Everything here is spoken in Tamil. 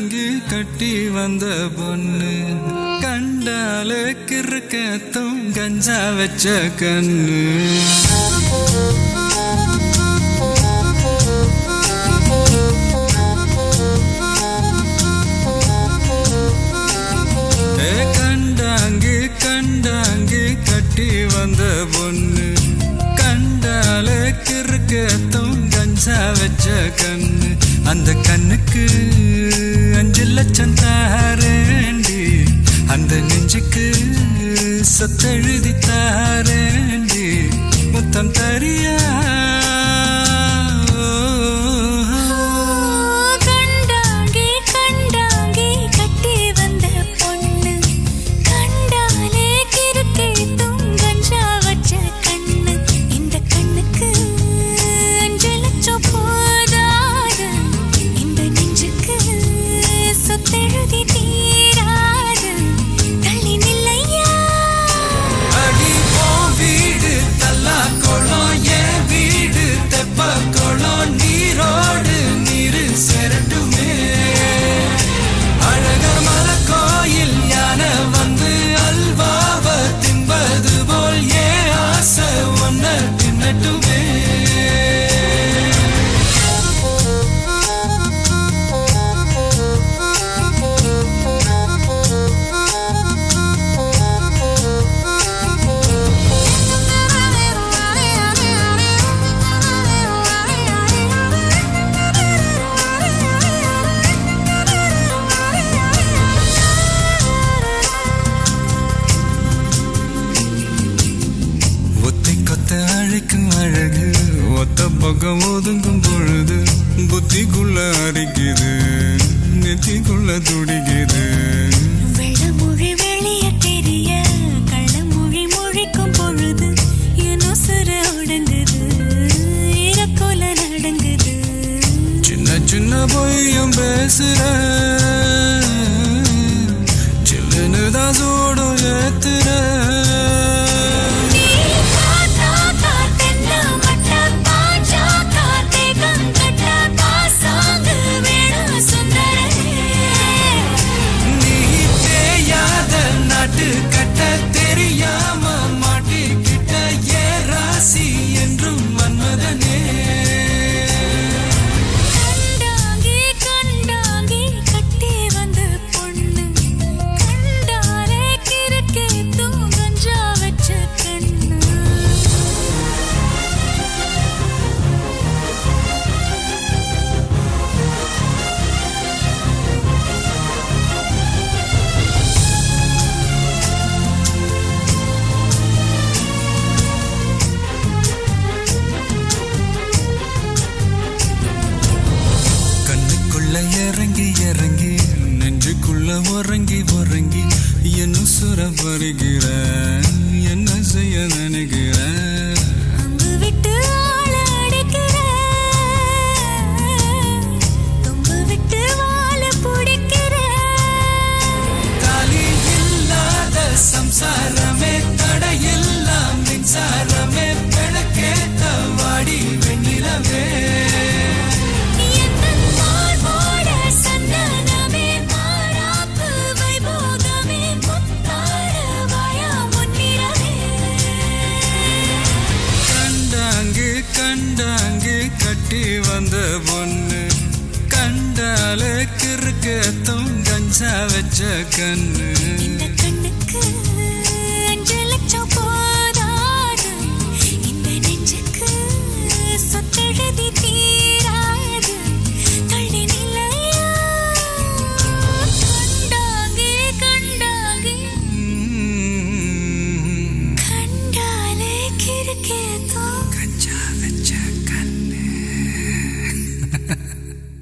கண்டாங்கி கட்டி வந்த பொண்ணு கண்டால கிறுக்கத்தும் கஞ்சா வச்ச கண்ணு கண்டாங்கி கட்டி வந்த பொண்ணு கண்டால கிறுக்கத்தும் கஞ்சா வச்ச கண்ணு அந்த கண்ணுக்கு 5 லட்சம் தாரேண்டி அந்த நெஞ்சுக்கு சொத்தெழுதி தாரேண்டி முத்தம் தரியா அழகு ஒத்த பக்கம் ஒதுங்கும் பொழுது புத்திக்குள்ள அரிக்குது நெத்திக்குள்ள துடிக்குது வெள்ளமொழி வெளிய தெரிய கள்ளமொழி மொழிக்கும் பொழுது என்ன சுர உடங்குது இறக்கோல நடங்குது சின்ன சின்ன பொய்யும் பேசுற சில்லுன்னு தான் சூடும் ஏத்துற இறங்கி இறங்கி நெஞ்சுக்குள்ள உறங்கி உறங்கி என்ன சுர வருகிற என்ன செய்ய நினைக்கிற அங்கு விட்டு ஆள அடிக்கிற தொம்பு விட்டு வாழ பிடிக்கிற காலி இல்லாத சம்சாரமே தடையெல்லாம் மின்சாரமே பிழக்கேத்த வாடி வெண்ணிலவே கண்டாங்கி கட்டி வந்த பொண்ணு கண்டால கிறுக்கத்தும் கஞ்சா வச்ச கண்ணு